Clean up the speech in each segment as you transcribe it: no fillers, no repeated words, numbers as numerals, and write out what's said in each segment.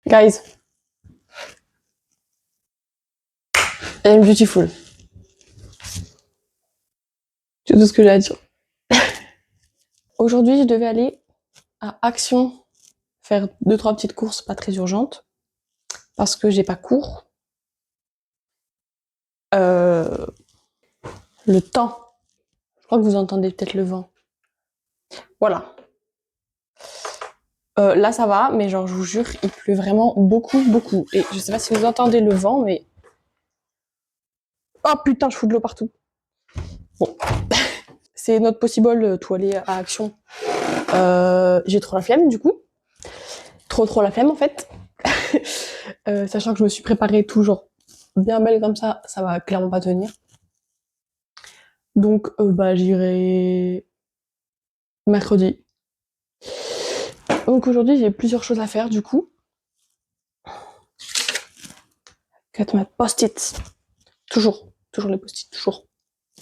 Guys, I'm beautiful. C'est tout ce que j'ai à dire. Aujourd'hui, je devais aller à Action faire 2-3 petites courses pas très urgentes parce que j'ai pas cours. Le temps. Je crois que vous entendez peut-être le vent. Voilà. Là, ça va, mais genre, je vous jure, il pleut vraiment beaucoup, beaucoup. Et je sais pas si vous entendez le vent, mais... Oh putain, je fous de l'eau partout. Bon. C'est notre possible tout aller à Action. J'ai trop la flemme, du coup. Trop la flemme, en fait. Sachant que je me suis préparée toujours bien belle comme ça va clairement pas tenir. Donc, j'irai mercredi. Donc aujourd'hui, j'ai plusieurs choses à faire, du coup. 4 ma post-it. Toujours les post-it, toujours.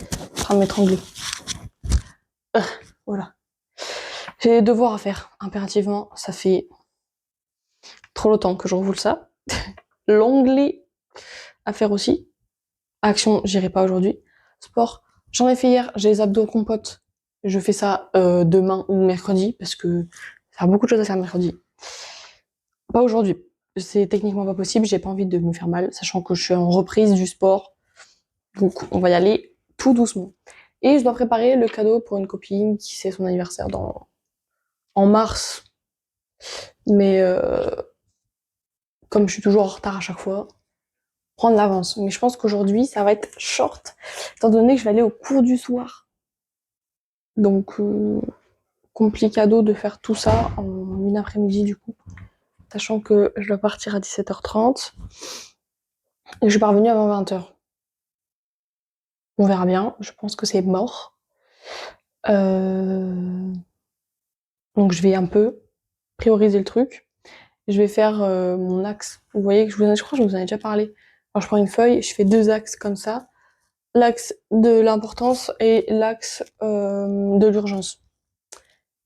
En train de m'étrangler. Voilà. J'ai des devoirs à faire, impérativement. Ça fait trop longtemps que je revoule ça. L'onglet à faire aussi. Action, j'irai pas aujourd'hui. Sport, j'en ai fait hier, j'ai les abdos compote. Je fais ça demain ou mercredi, parce que ça a beaucoup de choses à faire mercredi. Pas aujourd'hui. C'est techniquement pas possible, j'ai pas envie de me faire mal, sachant que je suis en reprise du sport. Donc on va y aller tout doucement. Et je dois préparer le cadeau pour une copine qui c'est son anniversaire en mars. Mais comme je suis toujours en retard à chaque fois, prendre l'avance. Mais je pense qu'aujourd'hui, ça va être short, étant donné que je vais aller au cours du soir. Donc, complicado de faire tout ça en une après-midi, du coup. Sachant que je dois partir à 17h30 et je suis parvenue avant 20h. On verra bien, je pense que c'est mort. Donc, je vais un peu prioriser le truc. Je vais faire mon axe. Vous voyez que je crois que je vous en ai déjà parlé. Alors, je prends une feuille, je fais 2 axes comme ça. L'axe de l'importance et l'axe de l'urgence.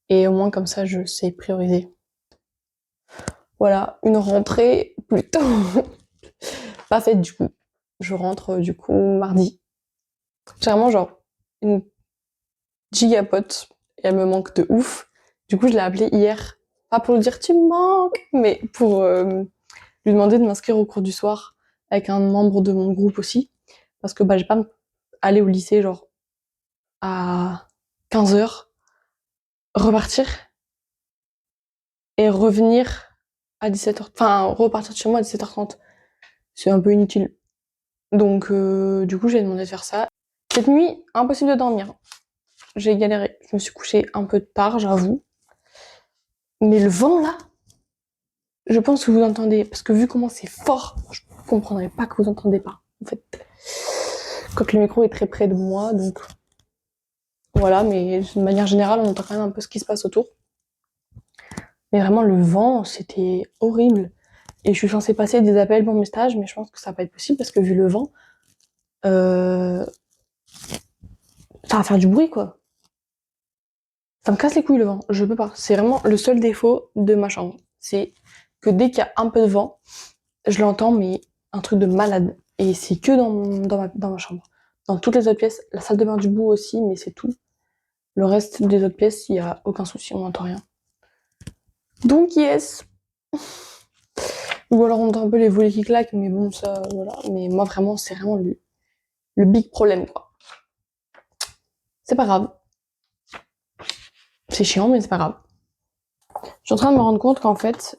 Et au moins comme ça, je sais prioriser. Voilà, une rentrée plutôt pas faite du coup. Je rentre du coup mardi. J'ai vraiment genre une gigapote et elle me manque de ouf. Du coup, je l'ai appelée hier, pas pour lui dire tu me manques, mais pour lui demander de m'inscrire au cours du soir avec un membre de mon groupe aussi. Parce que j'ai pas aller au lycée genre à 15h, repartir et revenir à 17h, enfin repartir de chez moi à 17h30. C'est un peu inutile. Donc du coup j'ai demandé de faire ça. Cette nuit, impossible de dormir. J'ai galéré. Je me suis couchée un peu tard, j'avoue. Mais le vent là, je pense que vous entendez, parce que vu comment c'est fort, je comprendrais pas que vous entendez pas. En fait, quand le micro est très près de moi, donc voilà. Mais de manière générale, on entend quand même un peu ce qui se passe autour. Mais vraiment, le vent, c'était horrible. Et je suis censée passer des appels pour mes stages, mais je pense que ça va pas être possible parce que vu le vent, ça va faire du bruit, quoi. Ça me casse les couilles le vent, je peux pas. C'est vraiment le seul défaut de ma chambre. C'est que dès qu'il y a un peu de vent, je l'entends, mais un truc de malade. Et c'est que dans ma chambre. Dans toutes les autres pièces, la salle de bain du bout aussi, mais c'est tout. Le reste des autres pièces, il y a aucun souci, on n'entend rien. Donc yes. Ou alors on entend un peu les volets qui claquent, mais bon, ça, voilà. Mais moi, vraiment, c'est vraiment le big problème, quoi. C'est pas grave. C'est chiant, mais c'est pas grave. Je suis en train de me rendre compte qu'en fait,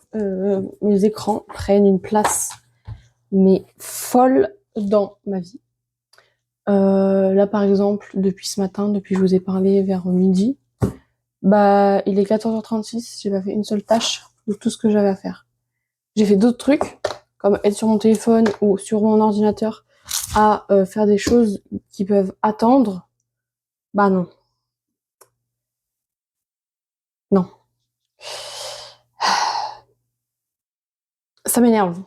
mes écrans prennent une place, mais folle dans ma vie. Là, par exemple, depuis ce matin, depuis que je vous ai parlé vers midi, il est 14h36, j'ai pas fait une seule tâche de tout ce que j'avais à faire. J'ai fait d'autres trucs, comme être sur mon téléphone ou sur mon ordinateur à faire des choses qui peuvent attendre. Bah non. Non. Ça m'énerve.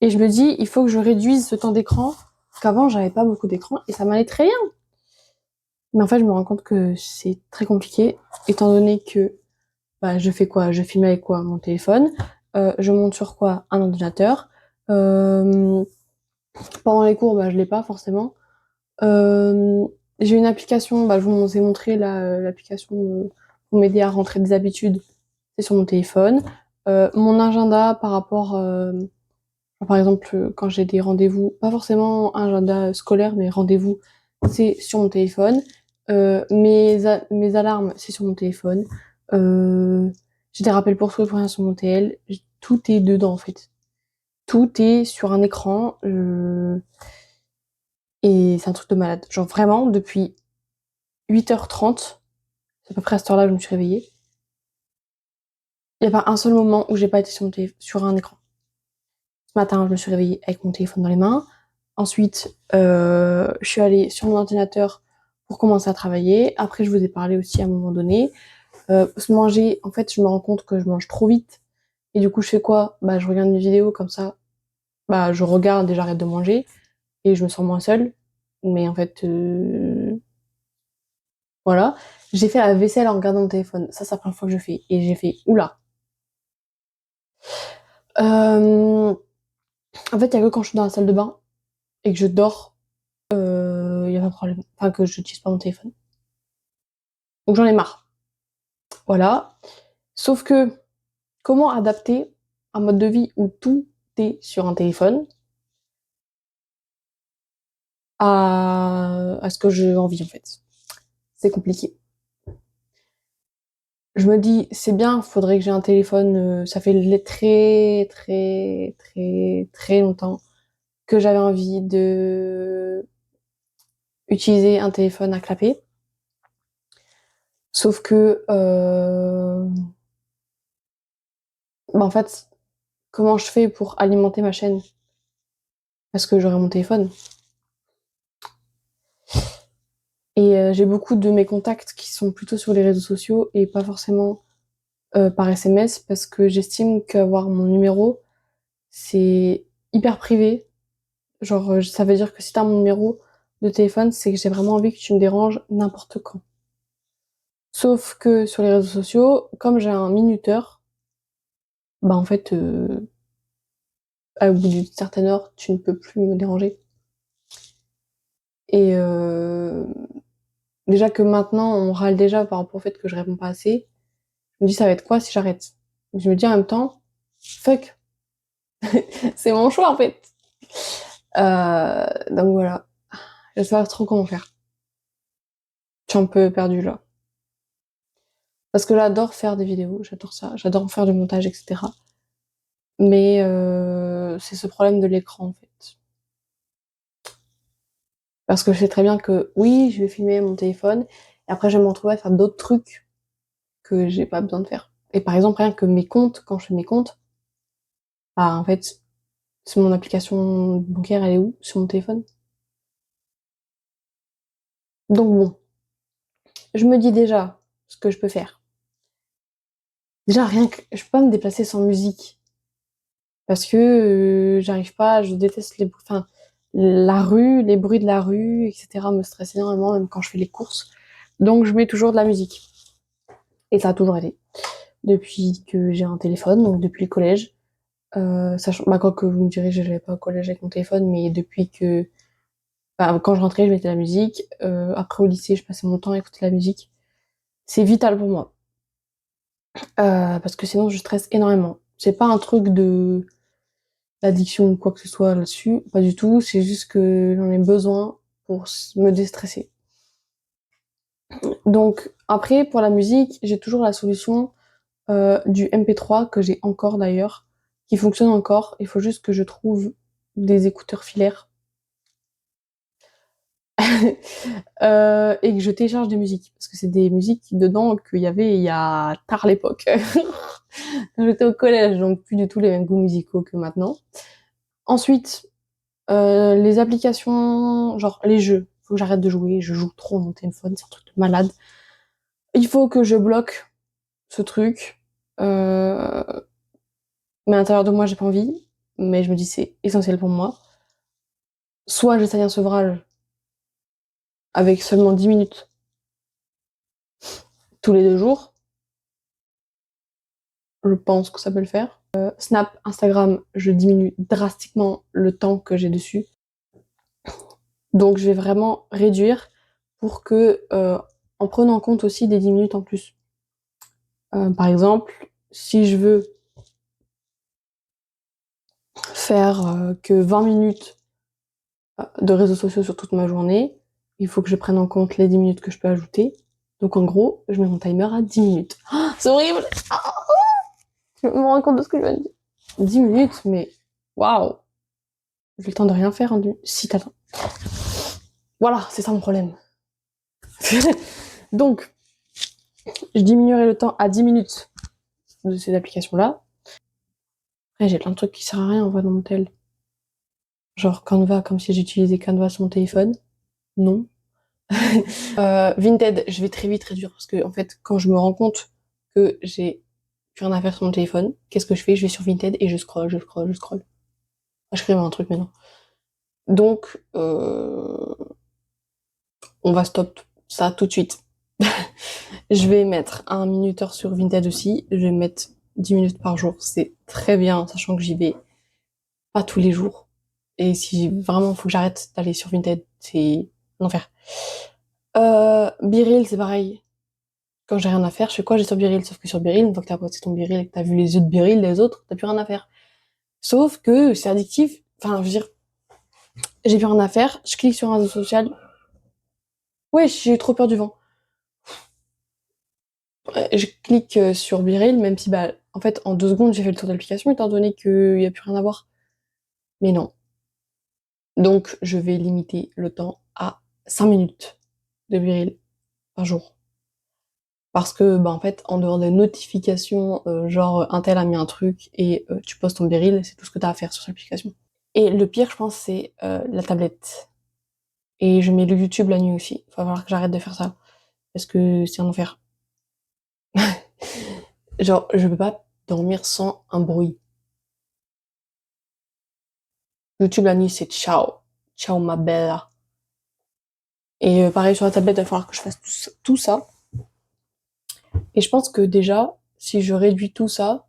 Et je me dis, il faut que je réduise ce temps d'écran, qu'avant j'avais pas beaucoup d'écran et ça m'allait très bien. Mais en fait, je me rends compte que c'est très compliqué, étant donné que je fais quoi? Je filme avec quoi? Mon téléphone. je monte sur quoi? Un ordinateur. Pendant les cours, bah, je l'ai pas forcément. J'ai une application, bah, je vous ai montré l'application pour m'aider à rentrer des habitudes, c'est sur mon téléphone. Mon agenda par rapport, par exemple, quand j'ai des rendez-vous, pas forcément un agenda scolaire, mais rendez-vous, c'est sur mon téléphone. Mes alarmes, c'est sur mon téléphone. J'ai des rappels pour tout et pour rien sur mon TL. Tout est dedans, en fait. Tout est sur un écran. Et c'est un truc de malade. Genre vraiment, depuis 8h30, c'est à peu près à cette heure-là que je me suis réveillée. Il n'y a pas un seul moment où j'ai pas été sur un écran. Ce matin, je me suis réveillée avec mon téléphone dans les mains. Ensuite, je suis allée sur mon ordinateur pour commencer à travailler. Après, je vous ai parlé aussi à un moment donné. Se manger, en fait, je me rends compte que je mange trop vite. Et du coup, je fais quoi? Bah, je regarde une vidéo comme ça. Bah, je regarde et j'arrête de manger. Et je me sens moins seule. Mais en fait, voilà. J'ai fait la vaisselle en regardant mon téléphone. Ça, c'est la première fois que je fais. Et j'ai fait, oula. En fait, il y a que quand je suis dans la salle de bain et que je dors, il y a pas de problème. Enfin, que je n'utilise pas mon téléphone. Donc j'en ai marre. Voilà. Sauf que, comment adapter un mode de vie où tout est sur un téléphone à ce que j'ai envie, en fait? C'est compliqué. Je me dis, c'est bien, faudrait que j'ai un téléphone, ça fait très, très, très, très longtemps que j'avais envie de utiliser un téléphone à clapper. Sauf que, bah en fait, comment je fais pour alimenter ma chaîne? Parce que j'aurai mon téléphone. Et j'ai beaucoup de mes contacts qui sont plutôt sur les réseaux sociaux et pas forcément par SMS parce que j'estime qu'avoir mon numéro, c'est hyper privé. Genre, ça veut dire que si t'as mon numéro de téléphone, c'est que j'ai vraiment envie que tu me déranges n'importe quand. Sauf que sur les réseaux sociaux, comme j'ai un minuteur, bah en fait, au bout d'une certaine heure, tu ne peux plus me déranger. Et déjà que maintenant, on râle déjà par rapport au fait que je réponds pas assez. Je me dis, ça va être quoi si j'arrête? Je me dis en même temps, fuck, c'est mon choix en fait. Donc voilà, je sais pas trop comment faire. Je suis un peu perdue là. Parce que j'adore faire des vidéos, j'adore ça, j'adore faire du montage, etc. Mais c'est ce problème de l'écran en fait. Parce que je sais très bien que oui, je vais filmer mon téléphone, et après je vais me retrouver à faire d'autres trucs que j'ai pas besoin de faire. Et par exemple, rien que mes comptes, quand je fais mes comptes, bah en fait, c'est mon application bancaire, elle est où? Sur mon téléphone. Donc bon, je me dis déjà ce que je peux faire. Déjà, rien que je peux pas me déplacer sans musique. Parce que j'arrive pas, je déteste enfin, la rue, les bruits de la rue, etc. me stressent énormément, même quand je fais les courses. Donc je mets toujours de la musique. Et ça a toujours été. Depuis que j'ai un téléphone, donc depuis le collège. Sachant, bah, quoi que vous me direz, j'allais pas au collège avec mon téléphone, mais depuis que, bah, quand je rentrais, je mettais la musique. Après au lycée, je passais mon temps à écouter la musique. C'est vital pour moi. Parce que sinon je stresse énormément. C'est pas un truc de d'addiction ou quoi que ce soit là-dessus, pas du tout, c'est juste que j'en ai besoin pour me déstresser. Donc après, pour la musique, j'ai toujours la solution du MP3 que j'ai encore d'ailleurs, qui fonctionne encore. Il faut juste que je trouve des écouteurs filaires et que je télécharge des musiques, parce que c'est des musiques dedans qu'il y avait il y a tard l'époque. Quand j'étais au collège, donc plus du tout les mêmes goûts musicaux que maintenant. Ensuite, les applications, genre les jeux, faut que j'arrête de jouer, je joue trop mon téléphone, c'est un truc de malade. Il faut que je bloque ce truc, mais à l'intérieur de moi, j'ai pas envie, mais je me dis c'est essentiel pour moi. Soit j'essaye un sevrage avec seulement 10 minutes tous les 2 jours, je pense que ça peut le faire. Snap, Instagram, je diminue drastiquement le temps que j'ai dessus. Donc je vais vraiment réduire pour que, en prenant en compte aussi des 10 minutes en plus. Par exemple, si je veux faire que 20 minutes de réseaux sociaux sur toute ma journée, il faut que je prenne en compte les 10 minutes que je peux ajouter. Donc en gros, je mets mon timer à 10 minutes. Oh, c'est horrible! Je me rends compte de ce que je viens de dire. 10 minutes, mais waouh! J'ai le temps de rien faire en 10 minutes. Si, t'attends. Voilà, c'est ça mon problème. Donc, je diminuerai le temps à 10 minutes de ces applications-là. Après, j'ai plein de trucs qui servent à rien en vrai dans mon tel. Genre Canva, comme si j'utilisais Canva sur mon téléphone. Non. Vinted, je vais très vite réduire parce que en fait, quand je me rends compte que j'ai plus rien à faire sur mon téléphone, qu'est-ce que je fais? Je vais sur Vinted et je scroll. Je crée un truc maintenant. Donc, on va stop ça tout de suite. Je vais mettre un minuteur sur Vinted aussi. Je vais mettre 10 minutes par jour. C'est très bien, sachant que j'y vais pas tous les jours. Et si vraiment faut que j'arrête d'aller sur Vinted, c'est l'enfer. Biril, c'est pareil. Quand j'ai rien à faire, je fais quoi? J'ai sur Biril. Sauf que sur Biril, une fois que t'as posté ton Biril et que t'as vu les yeux de Biril, les autres, t'as plus rien à faire. Sauf que c'est addictif. Enfin, je veux dire, j'ai plus rien à faire. Je clique sur un réseau social. Ouais, j'ai trop peur du vent. Je clique sur Biril, même si, bah, en fait, en 2 secondes, j'ai fait le tour de l'application, étant donné qu'il y a plus rien à voir. Mais non. Donc, je vais limiter le temps à 5 minutes de Biril par jour. Parce que, bah, en fait, en dehors des notifications, genre, un tel a mis un truc et tu postes ton Biril, c'est tout ce que t'as à faire sur cette application. Et le pire, je pense, c'est la tablette. Et je mets le YouTube la nuit aussi. Il va falloir que j'arrête de faire ça. Parce que c'est un enfer. Genre, je peux pas dormir sans un bruit. YouTube la nuit, c'est ciao. Ciao ma bella. Et pareil sur la tablette, il va falloir que je fasse tout ça. Et je pense que déjà, si je réduis tout ça,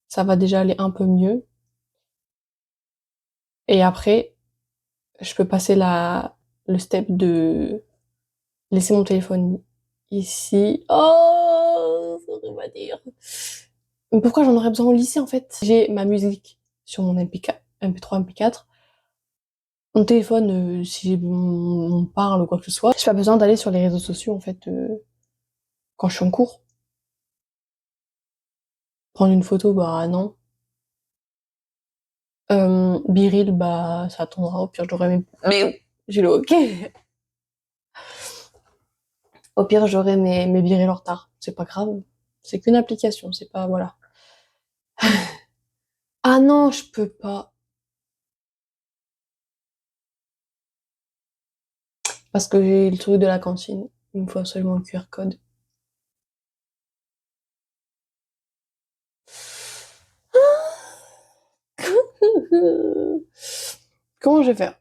ça va déjà aller un peu mieux. Et après, je peux passer le step de laisser mon téléphone ici. Oh, ça horrible à dire. Mais pourquoi j'en aurais besoin au lycée en fait? J'ai ma musique sur mon MP4, MP3, MP4. Mon téléphone, si on parle ou quoi que ce soit, j'ai pas besoin d'aller sur les réseaux sociaux en fait quand je suis en cours. Prendre une photo, bah non. Biril, bah ça attendra, au pire j'aurai mais j'ai le OK. Au pire j'aurai mes Biril en retard. C'est pas grave. C'est qu'une application, c'est pas voilà. Ah non, je peux pas. Parce que j'ai le truc de la cantine. Il me faut absolument le QR code. Comment je vais faire?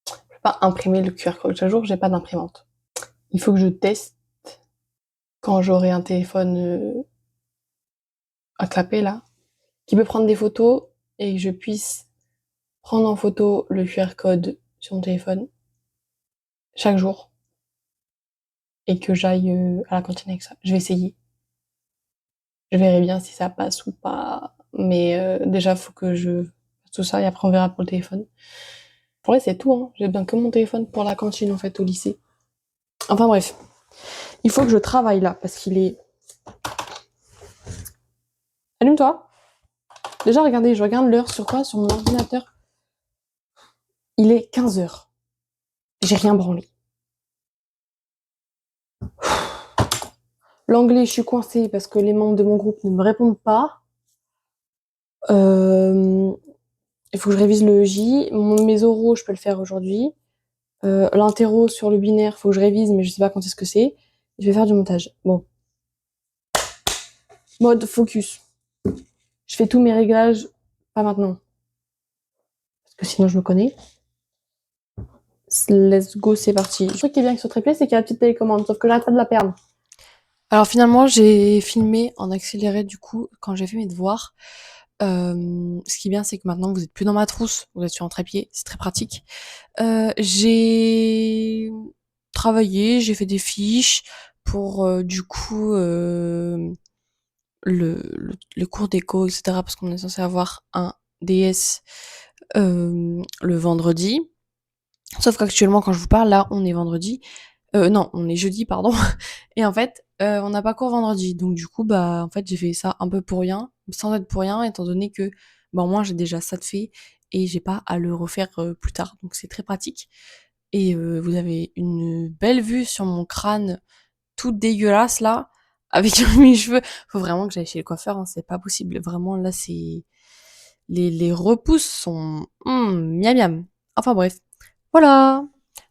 Je peux pas imprimer le QR code chaque jour, j'ai pas d'imprimante. Il faut que je teste quand j'aurai un téléphone à clapper là, qui peut prendre des photos et que je puisse prendre en photo le QR code sur mon téléphone chaque jour et que j'aille à la cantine avec ça. Je vais essayer. Je verrai bien si ça passe ou pas. Mais déjà, faut que je fasse tout ça et après on verra pour le téléphone. Pour vrai, c'est tout, hein. J'ai bien que mon téléphone pour la cantine en fait au lycée. Enfin bref. Il faut que je travaille là parce qu'il est. Allume-toi. Déjà, regardez, je regarde l'heure sur quoi? Sur mon ordinateur. Il est 15h. J'ai rien branlé. L'anglais, je suis coincée parce que les membres de mon groupe ne me répondent pas. Il faut que je révise le J. Mes oraux, je peux le faire aujourd'hui. L'interro sur le binaire, faut que je révise, mais je sais pas quand est-ce que c'est. Je vais faire du montage. Bon. Mode focus. Je fais tous mes réglages, pas maintenant. Parce que sinon je me connais. Let's go, c'est parti. Le truc qui est bien avec ce triplet, c'est qu'il y a la petite télécommande, sauf que j'arrête pas de la perdre. Alors finalement, j'ai filmé en accéléré du coup quand j'ai fait mes devoirs. Ce qui est bien, c'est que maintenant vous êtes plus dans ma trousse, vous êtes sur un trépied, c'est très pratique. J'ai travaillé, j'ai fait des fiches pour du coup le cours d'éco, etc. Parce qu'on est censé avoir un DS le vendredi. Sauf qu'actuellement, quand je vous parle, là, on est vendredi. Non, on est jeudi, pardon. Et en fait, on n'a pas cours vendredi. Donc du coup, bah, en fait, j'ai fait ça un peu pour rien, sans être pour rien, étant donné que, bah, moi, j'ai déjà ça de fait et j'ai pas à le refaire plus tard. Donc c'est très pratique. Et vous avez une belle vue sur mon crâne tout dégueulasse là, avec mes cheveux. Faut vraiment que j'aille chez le coiffeur, hein, c'est pas possible. Vraiment, là, c'est les repousses sont miam miam. Enfin bref, voilà.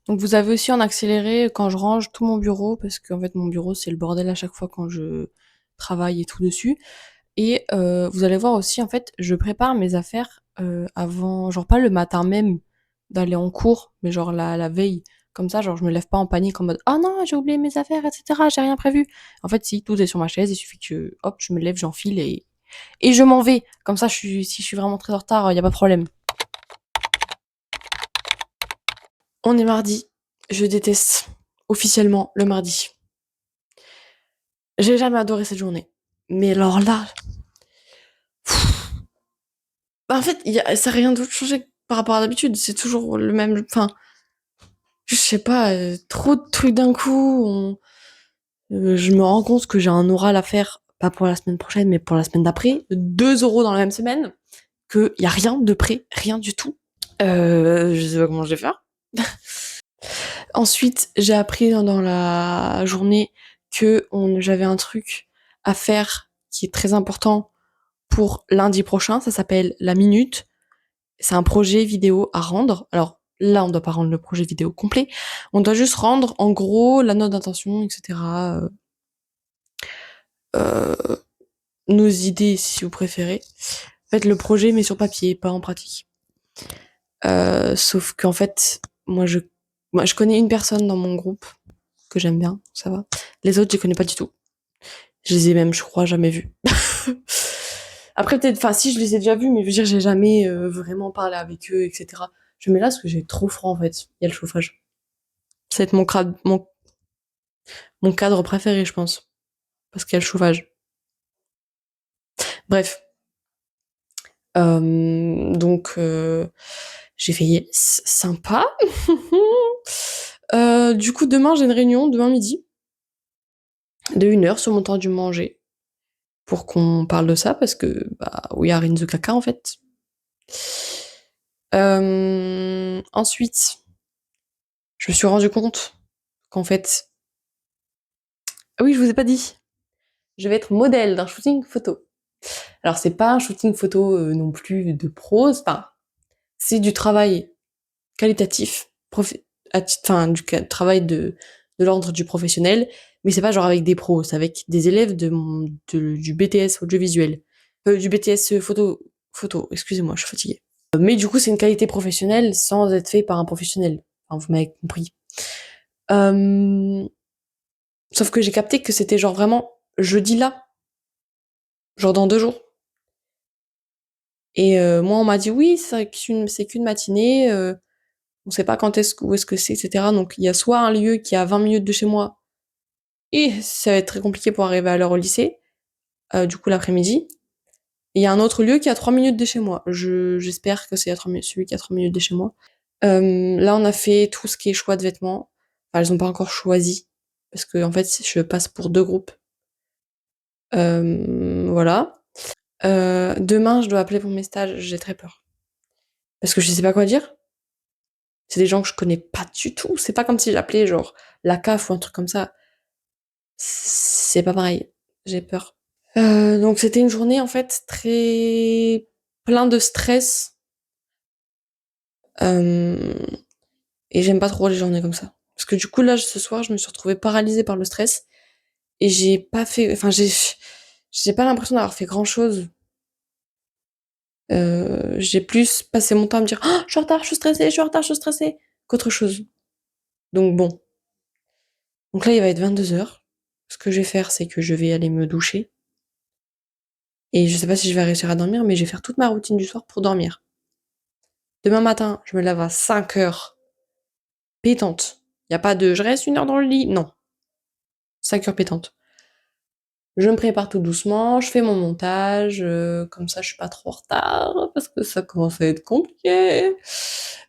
Donc vous avez aussi en accéléré quand je range tout mon bureau parce qu'en fait mon bureau c'est le bordel à chaque fois quand je travaille et tout dessus. Et vous allez voir aussi en fait je prépare mes affaires avant, genre pas le matin même d'aller en cours, mais genre la veille. Comme ça, genre je me lève pas en panique en mode ah non j'ai oublié mes affaires etc. J'ai rien prévu. En fait si tout est sur ma chaise, il suffit que hop je me lève, j'enfile et je m'en vais. Comme ça si je suis vraiment très en retard, y a pas de problème. On est mardi. Je déteste officiellement le mardi. J'ai jamais adoré cette journée. Mais alors là, bah en fait, ça n'a rien d'autre changé par rapport à d'habitude. C'est toujours le même. Enfin, je sais pas, trop de trucs d'un coup. Je me rends compte que j'ai un oral à faire, pas pour la semaine prochaine, mais pour la semaine d'après. 2 euros dans la même semaine. Qu'il y a rien de prêt, rien du tout. Je sais pas comment je vais faire. Ensuite, j'ai appris dans la journée que j'avais un truc à faire qui est très important pour lundi prochain. Ça s'appelle la minute. C'est un projet vidéo à rendre. Alors là, on doit pas rendre le projet vidéo complet. On doit juste rendre, en gros, la note d'intention, etc. Euh, nos idées, si vous préférez. En fait, le projet, mais sur papier, pas en pratique. Sauf qu'en fait, moi, je connais une personne dans mon groupe que j'aime bien, ça va. Les autres, je les connais pas du tout. Je les ai même, je crois, jamais vus. Après, peut-être, enfin, si je les ai déjà vus, mais je veux dire, j'ai jamais vraiment parlé avec eux, etc. Je mets là parce que j'ai trop froid en fait. Il y a le chauffage. Ça va être mon cadre préféré, je pense. Parce qu'il y a le chauffage. Bref. Donc, j'ai fait yes, sympa. Du coup, demain, j'ai une réunion, demain midi, de 1 heure sur mon temps du manger, pour qu'on parle de ça, parce que, bah, we are in the caca, en fait. Ensuite, je me suis rendu compte qu'en fait, ah oui, je vous ai pas dit, je vais être modèle d'un shooting photo. Alors, c'est pas un shooting photo non plus de prose, enfin, c'est du travail qualitatif, enfin, travail de l'ordre du professionnel, mais c'est pas genre avec des pros, c'est avec des élèves du BTS audiovisuel. Du BTS photo, excusez-moi, je suis fatiguée. Mais du coup, c'est une qualité professionnelle sans être fait par un professionnel. Enfin, vous m'avez compris. Euh, Sauf que j'ai capté que c'était genre vraiment jeudi là, genre dans 2 jours. Et moi, on m'a dit oui, c'est qu'une matinée, on sait pas où est-ce que c'est, etc. Donc il y a soit un lieu qui est à 20 minutes de chez moi, et ça va être très compliqué pour arriver à l'heure au lycée, du coup l'après-midi. Et il y a un autre lieu qui est à 3 minutes de chez moi. J'espère que c'est celui qui est à 3 minutes de chez moi. Là, on a fait tout ce qui est choix de vêtements. Enfin, elles ont pas encore choisi, parce que en fait, je passe pour 2 groupes. Voilà. Demain, je dois appeler pour mes stages, j'ai très peur. Parce que je sais pas quoi dire. C'est des gens que je connais pas du tout. C'est pas comme si j'appelais genre la CAF ou un truc comme ça. C'est pas pareil. J'ai peur. Donc c'était une journée en fait très plein de stress. Euh, et j'aime pas trop les journées comme ça. Parce que du coup là ce soir je me suis retrouvée paralysée par le stress et j'ai pas fait. Enfin j'ai pas l'impression d'avoir fait grand chose. J'ai plus passé mon temps à me dire oh, je suis en retard, je suis stressée, je suis en retard, je suis stressée qu'autre chose. Donc bon. Donc là il va être 22 heures. ce que je vais faire, c'est que je vais aller me doucher. Et je sais pas si je vais réussir à dormir, mais je vais faire toute ma routine du soir pour dormir. Demain matin, je me lève à 5 heures, pétante. Y a pas de je reste 1 heure dans le lit, non. 5 heures pétante. Je me prépare tout doucement, je fais mon montage, comme ça je suis pas trop en retard, parce que ça commence à être compliqué.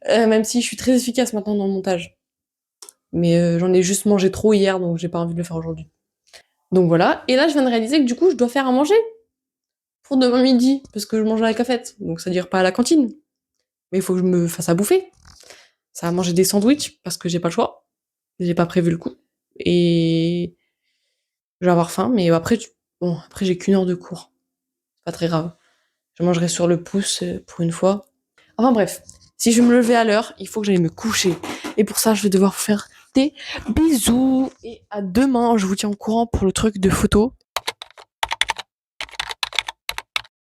Même si je suis très efficace maintenant dans le montage. Mais j'en ai juste mangé trop hier, donc j'ai pas envie de le faire aujourd'hui. Donc voilà, et là je viens de réaliser que du coup je dois faire à manger pour demain midi, parce que je mange à la cafette, donc ça dure pas à la cantine. Mais il faut que je me fasse à bouffer. Ça va manger des sandwichs, parce que j'ai pas le choix. J'ai pas prévu le coup. Et je vais avoir faim, mais après, bon, après j'ai qu'une heure de cours. C'est pas très grave. Je mangerai sur le pouce pour une fois. Enfin bref, si je me levais à l'heure, il faut que j'aille me coucher. Et pour ça, je vais devoir vous faire des bisous. Et à demain, je vous tiens au courant pour le truc de photo.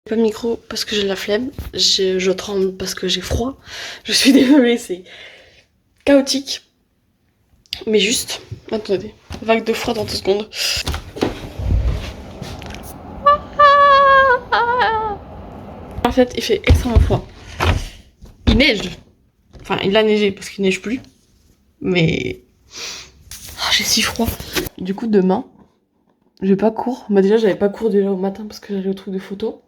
Pas de micro parce que j'ai la flemme. Je tremble parce que j'ai froid. Je suis désolée, c'est chaotique. Mais juste, attendez, vague de froid dans 2 secondes. En fait, il fait extrêmement froid. Il neige. Enfin, il a neigé parce qu'il neige plus. Mais j'ai si froid. Du coup, demain, j'ai pas cours. Bah déjà, j'avais pas cours déjà au matin parce que j'allais au truc de photo.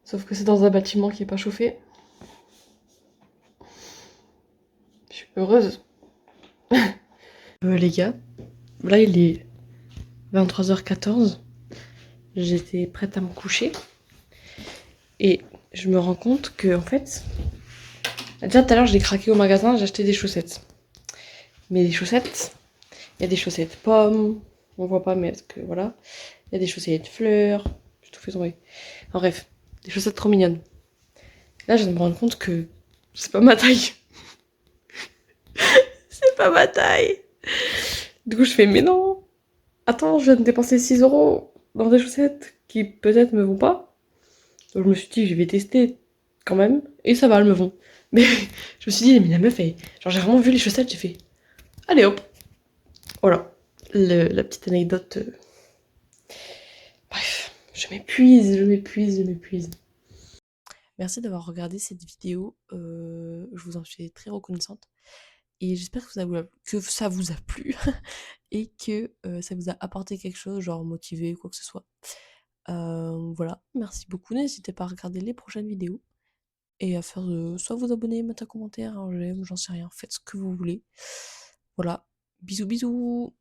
Sauf que c'est dans un bâtiment qui est pas chauffé. Je suis heureuse. Les gars, là il est 23h14. J'étais prête à me coucher. Et je me rends compte que, en fait, déjà tout à l'heure, j'ai craqué au magasin, j'ai acheté des chaussettes. Mais les chaussettes, il y a des chaussettes pommes, on voit pas, mais est-ce que voilà. Il y a des chaussettes fleurs, j'ai tout fait tomber. En bref, des chaussettes trop mignonnes. Là, je viens de me rendre compte que c'est pas ma taille. C'est pas ma taille. Du coup, je fais, mais non. Attends, je viens de dépenser 6 € dans des chaussettes qui peut-être me vont pas. Donc je me suis dit, je vais tester quand même. Et ça va, elles me vont. Mais je me suis dit, mais la meuf, elle... genre j'ai vraiment vu les chaussettes, j'ai fait, allez hop. Voilà, la petite anecdote. Bref, je m'épuise, je m'épuise, je m'épuise. Merci d'avoir regardé cette vidéo. Je vous en suis très reconnaissante. Et j'espère que ça vous a plu et que ça vous a apporté quelque chose, genre motivé, quoi que ce soit. Voilà, merci beaucoup. N'hésitez pas à regarder les prochaines vidéos et à faire soit vous abonner, mettre un commentaire, un j'aime, j'en sais rien. Faites ce que vous voulez. Voilà, bisous bisous.